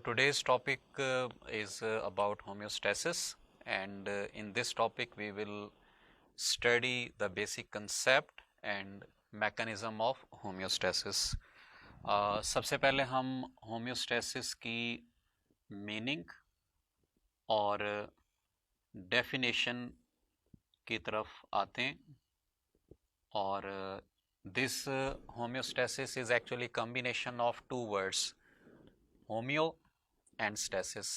today's topic is about homeostasis, and in this topic we will study the basic concept and mechanism of homeostasis. सबसे पहले हम homeostasis की meaning और definition की तरफ आते हैं और this homeostasis is actually combination of two words, homeo and stasis.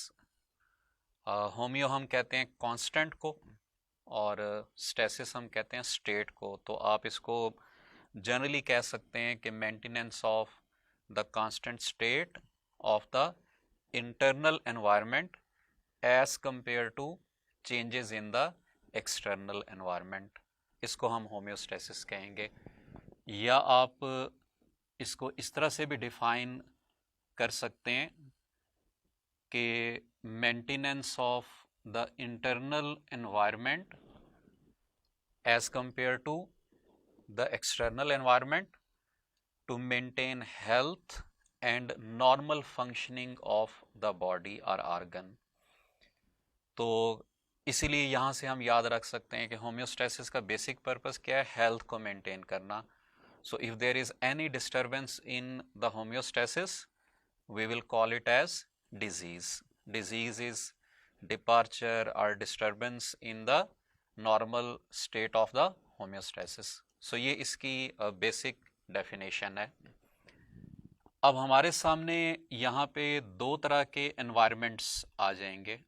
Homeo हम कहते हैं कांस्टेंट को और स्टेसिस हम कहते हैं स्टेट को। तो आप इसको जनरली कह सकते हैं कि maintenance of the constant state of the internal environment as compare to changes in the external environment, इसको हम होम्योस्टेसिस कहेंगे। या आप इसको इस तरह से भी डिफाइन कर सकते हैं कि maintenance of the internal environment as compare to the external environment to maintain health and normal functioning of the body और ऑर्गन। तो इसीलिए यहाँ से हम याद रख सकते हैं कि होम्योस्टेसिस का बेसिक पर्पस क्या है, हेल्थ को मेंटेन करना। So if there is any disturbance in the homeostasis we will call it as disease. Disease is departure or disturbance in the normal state of the homeostasis. So ये इसकी basic definition है। अब हमारे सामने यहाँ पे दो तरह के environments आ जाएंगे,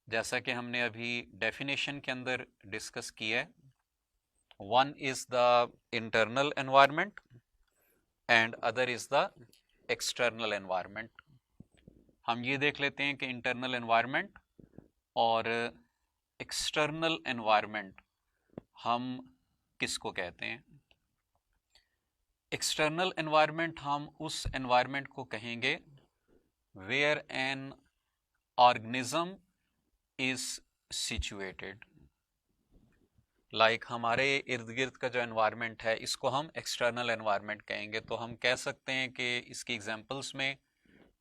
जैसा कि हमने अभी definition के अंदर discuss किया है। One is the internal environment and other is the external environment. हम ये देख लेते हैं कि इंटरनल एनवायरनमेंट और एक्सटर्नल एनवायरनमेंट हम किसको कहते हैं। एक्सटर्नल एनवायरनमेंट हम उस एनवायरनमेंट को कहेंगे where an organism is situated. Like हमारे इर्द गिर्द का जो एनवायरनमेंट है इसको हम एक्सटर्नल एनवायरनमेंट कहेंगे। तो हम कह सकते हैं कि इसकी एग्जांपल्स में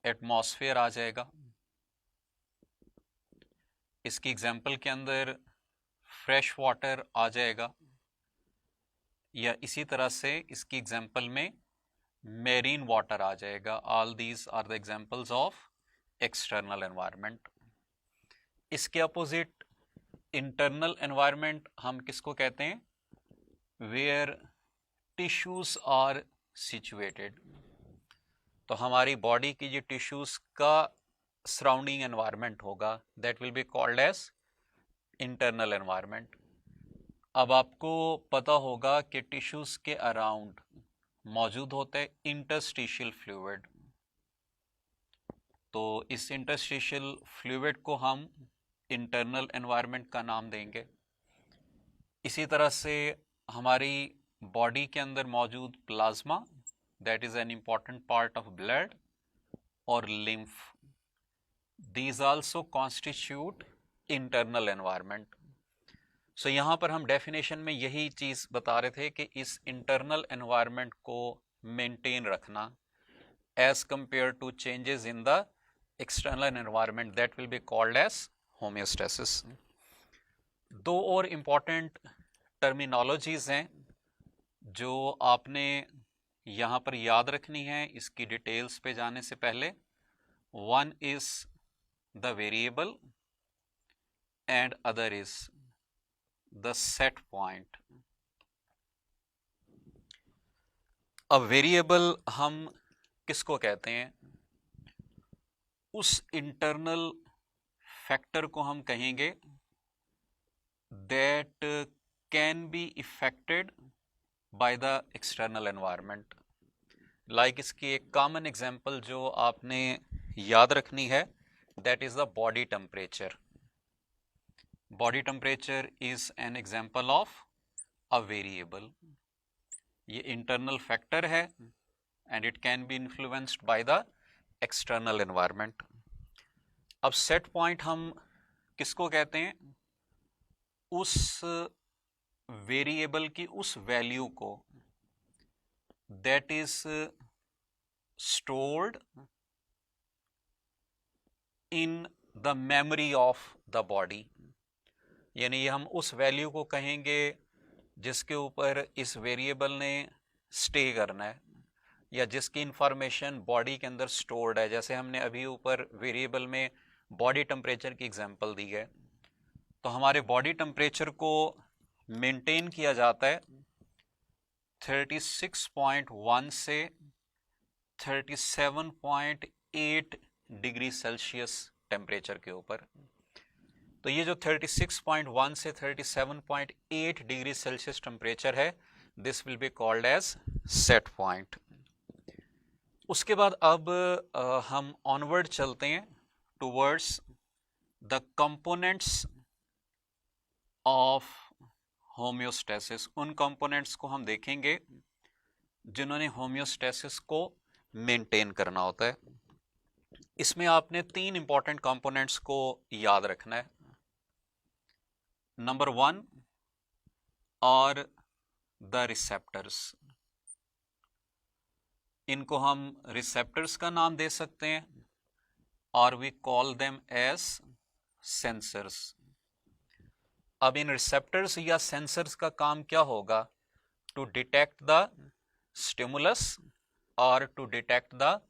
एटमॉस्फेयर आ जाएगा, इसकी एग्जांपल के अंदर फ्रेश वाटर आ जाएगा, या इसी तरह से इसकी एग्जांपल में मेरीन वाटर आ जाएगा। All these are the examples of external environment. इसके अपोजिट इंटरनल एनवायरनमेंट हम किसको कहते हैं, वेयर टिश्यूज आर सिचुएटेड। तो हमारी बॉडी की जो टिश्यूज का सराउंडिंग एनवायरनमेंट होगा that will be called as internal environment. अब आपको पता होगा कि टिश्यूज के अराउंड मौजूद होते हैं इंटरस्टिशियल फ्लूइड। तो इस इंटरस्टिशियल फ्लूइड को हम इंटरनल एनवायरनमेंट का नाम देंगे। इसी तरह से हमारी बॉडी के अंदर मौजूद plasma, that is an important part of blood, और lymph, these also constitute internal environment. So यहाँ पर हम डेफिनेशन में यही चीज़ बता रहे थे कि इस इंटरनल एनवायरनमेंट को मेंटेन रखना as compare to changes in the external environment, that will be called as homeostasis. दो और इम्पॉर्टेंट टर्मिनोलॉजीज हैं जो आपने यहाँ पर याद रखनी है इसकी डिटेल्स पे जाने से पहले। One is the variable and other is the set point. अब वेरिएबल हम किसको कहते हैं, उस इंटरनल फैक्टर को हम कहेंगे that can be affected by the external environment. Like इसकी एक कॉमन एग्जांपल जो आपने याद रखनी है that is the body temperature. Body temperature is an example of a variable. ये इंटरनल फैक्टर है and it can be influenced by the external environment. अब सेट पॉइंट हम किसको कहते हैं, उस वेरिएबल की उस वैल्यू को that is stored in the memory of the body, यानी ये हम उस वैल्यू को कहेंगे जिसके ऊपर इस वेरिएबल ने स्टे करना है या जिसकी इंफॉर्मेशन बॉडी के अंदर स्टोर्ड है। जैसे हमने अभी ऊपर वेरिएबल में बॉडी टेम्परेचर की एग्जांपल दी है, तो हमारे बॉडी टेम्परेचर को मेंटेन किया जाता है 36.1 से 37.8 डिग्री सेल्सियस टेम्परेचर के ऊपर। तो ये जो 36.1 से 37.8 डिग्री सेल्सियस टेम्परेचर है, this will be called as set point. उसके बाद अब हम ऑनवर्ड चलते हैं towards the components of homeostasis. उन कंपोनेंट्स को हम देखेंगे जिन्होंने होम्योस्टेसिस को मेंटेन करना होता है। इसमें आपने 3 इंपॉर्टेंट कंपोनेंट्स को याद रखना है। नंबर 1 और द रिसेप्टर्स, इनको हम रिसेप्टर्स का नाम दे सकते हैं और we call them as sensors. अब इन रिसेप्टर्स या सेंसर्स का काम क्या होगा? टू डिटेक्ट द स्टिमुलस और to detect the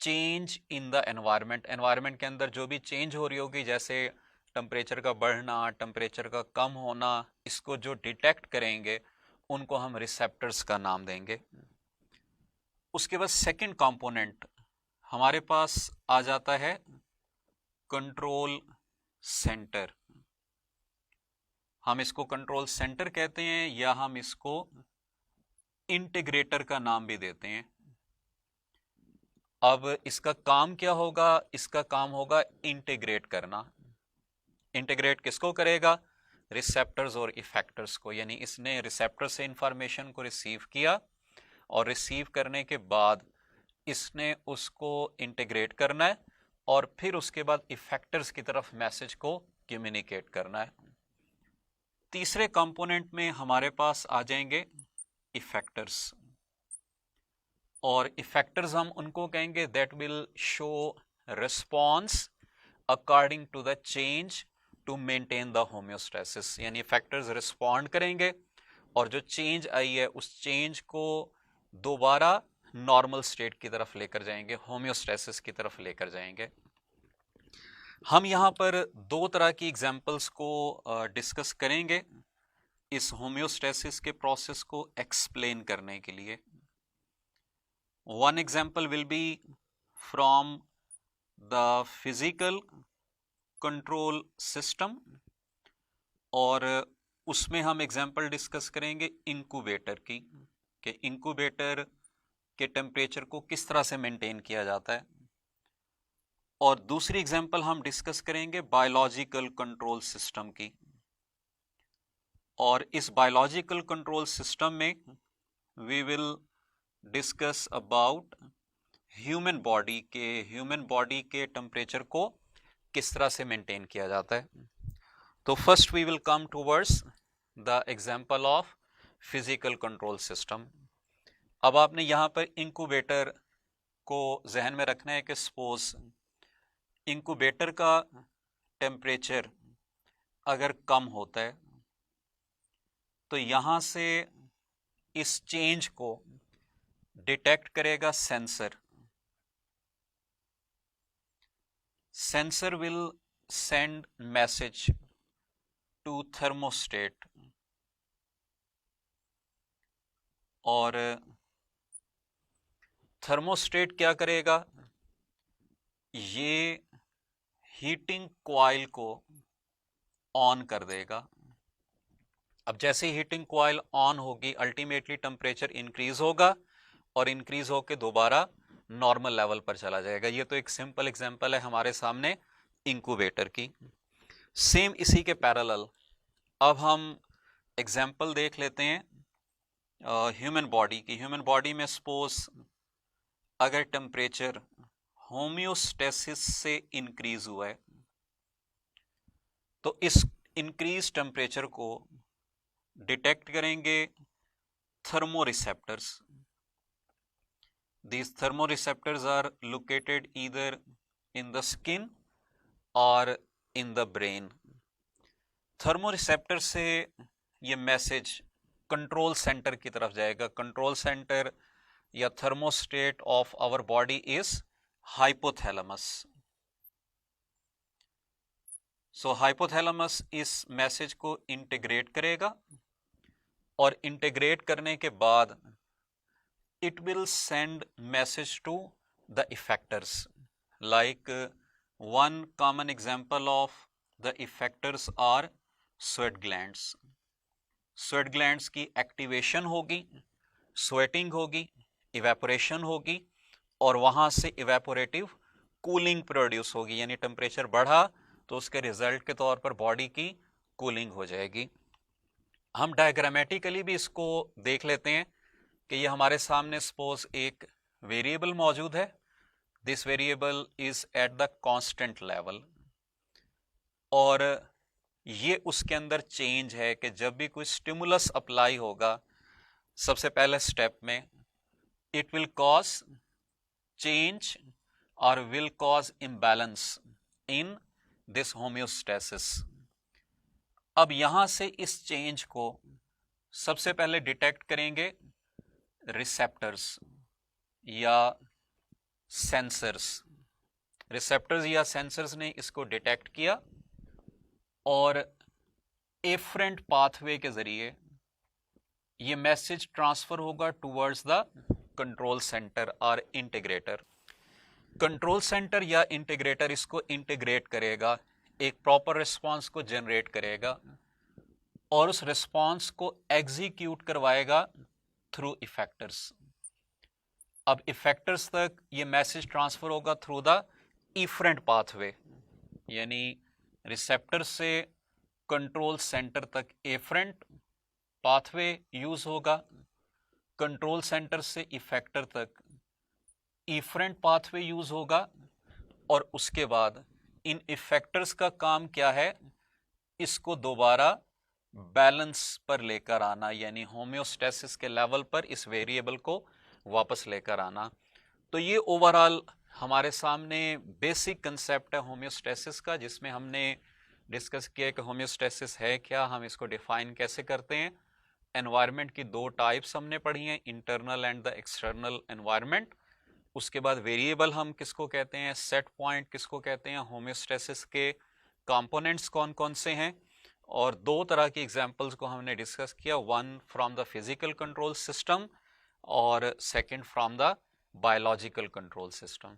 change in the environment. Environment के अंदर जो भी चेंज हो रही होगी, जैसे टेम्परेचर का बढ़ना, टेम्परेचर का कम होना, इसको जो डिटेक्ट करेंगे उनको हम रिसेप्टर्स का नाम देंगे। उसके बाद सेकंड कंपोनेंट हमारे पास आ जाता है कंट्रोल सेंटर। हम इसको कंट्रोल सेंटर कहते हैं या हम इसको इंटीग्रेटर का नाम भी देते हैं। अब इसका काम क्या होगा? इसका काम होगा इंटीग्रेट करना। इंटीग्रेट किसको करेगा? रिसेप्टर्स और इफेक्टर्स को। यानी इसने रिसेप्टर से इंफॉर्मेशन को रिसीव किया और रिसीव करने के बाद इसने उसको इंटीग्रेट करना है और फिर उसके बाद इफेक्टर्स की तरफ मैसेज को कम्युनिकेट करना है। तीसरे कंपोनेंट में हमारे पास आ जाएंगे इफेक्टर्स, और इफेक्टर्स हम उनको कहेंगे that will show response according to the change to maintain the homeostasis. यानी इफेक्टर्स रिस्पॉन्ड करेंगे और जो चेंज आई है उस चेंज को दोबारा नॉर्मल स्टेट की तरफ लेकर जाएंगे, होम्योस्टेसिस की तरफ लेकर जाएंगे। हम यहाँ पर 2 तरह की एग्जाम्पल्स को डिस्कस करेंगे इस होम्योस्टेसिस के प्रोसेस को एक्सप्लेन करने के लिए। One example will be from the physical control system, और उसमें हम एग्जाम्पल डिस्कस करेंगे इंक्यूबेटर की, कि इंक्यूबेटर के टेम्परेचर को किस तरह से मेंटेन किया जाता है। और दूसरी एग्जाम्पल हम डिस्कस करेंगे बायोलॉजिकल कंट्रोल सिस्टम की, और इस बायोलॉजिकल कंट्रोल सिस्टम में we will discuss about human body के टेम्परेचर को किस तरह से मेंटेन किया जाता है। तो first we will come towards the example of physical control system. अब आपने यहाँ पर इंक्यूबेटर को जहन में रखना है कि सपोज इंक्यूबेटर का टेम्परेचर अगर कम होता है तो यहाँ से इस चेंज को डिटेक्ट करेगा sensor. Sensor will send message to thermostat, और थर्मोस्टेट क्या करेगा? ये हीटिंग कॉइल को ऑन कर देगा। अब जैसे ही हीटिंग कॉइल ऑन होगी अल्टीमेटली टेम्परेचर इंक्रीज होगा और इंक्रीज होकर दोबारा नॉर्मल लेवल पर चला जाएगा। ये तो एक सिंपल एग्जांपल है हमारे सामने इंक्यूबेटर की। सेम इसी के पैरेलल अब हम एग्जांपल देख लेते हैं ह्यूमन बॉडी की। ह्यूमन बॉडी में सपोज अगर टेम्परेचर होम्योस्टेसिस से इंक्रीज हुआ है तो इस इंक्रीज टेम्परेचर को डिटेक्ट करेंगे thermoreceptors. These thermoreceptors are located either in the skin और इन द ब्रेन। थर्मोरिसेप्टर से ये मैसेज कंट्रोल सेंटर की तरफ जाएगा। कंट्रोल सेंटर या thermostat of our body is hypothalamus. So hypothalamus इस मैसेज को इंटीग्रेट करेगा और इंटीग्रेट करने के बाद it will send message to the effectors. Like one common example of the effectors are sweat glands. Sweat glands की activation होगी, sweating होगी, इवेपोरेशन होगी और वहां से इवेपोरेटिव कूलिंग प्रोड्यूस होगी, यानी टेम्परेचर बढ़ा तो उसके रिजल्ट के तौर पर बॉडी की कूलिंग हो जाएगी। हम डायग्रामेटिकली भी इसको देख लेते हैं कि ये हमारे सामने सपोज एक वेरिएबल मौजूद है। This variable is at the constant level और ये उसके अंदर चेंज है कि जब भी कोई स्टिमुलस अप्लाई होगा सबसे पहले स्टेप में इट विल कॉज चेंज और will cause imbalance in this homeostasis. अब यहां से इस चेंज को सबसे पहले डिटेक्ट करेंगे रिसेप्टर्स या सेंसर्स। रिसेप्टर्स या सेंसर्स ने इसको डिटेक्ट किया और एफरेंट पाथवे के जरिए ये मैसेज ट्रांसफर होगा टुवर्ड्स द कंट्रोल सेंटर और इंटीग्रेटर। कंट्रोल सेंटर या इंटीग्रेटर इसको इंटीग्रेट करेगा, एक प्रॉपर रिस्पांस को जनरेट करेगा और उस रिस्पांस को एग्जीक्यूट करवाएगा थ्रू इफेक्टर्स। अब इफेक्टर्स तक ये मैसेज ट्रांसफर होगा थ्रू द इफरेंट पाथवे, यानी रिसेप्टर से कंट्रोल सेंटर तक एफरेंट पाथवे यूज होगा, कंट्रोल सेंटर से इफेक्टर तक इफरेंट पाथवे यूज होगा और उसके बाद इन इफेक्टर्स का काम क्या है, इसको दोबारा बैलेंस पर लेकर आना, यानी होम्योस्टेसिस के लेवल पर इस वेरिएबल को वापस लेकर आना। तो ये ओवरऑल हमारे सामने बेसिक कंसेप्ट है होम्योस्टेसिस का, जिसमें हमने डिस्कस किया कि होम्योस्टेसिस है क्या, हम इसको डिफाइन कैसे करते हैं। एनवायरनमेंट की दो टाइप्स हमने पढ़ी हैं, internal and the external environment. उसके बाद वेरिएबल हम किसको कहते हैं, सेट पॉइंट किसको कहते हैं, होम्योस्टेसिस के कंपोनेंट्स कौन कौन से हैं, और दो तरह की एग्जांपल्स को हमने डिस्कस किया, one from the physical control system और second from the biological control system.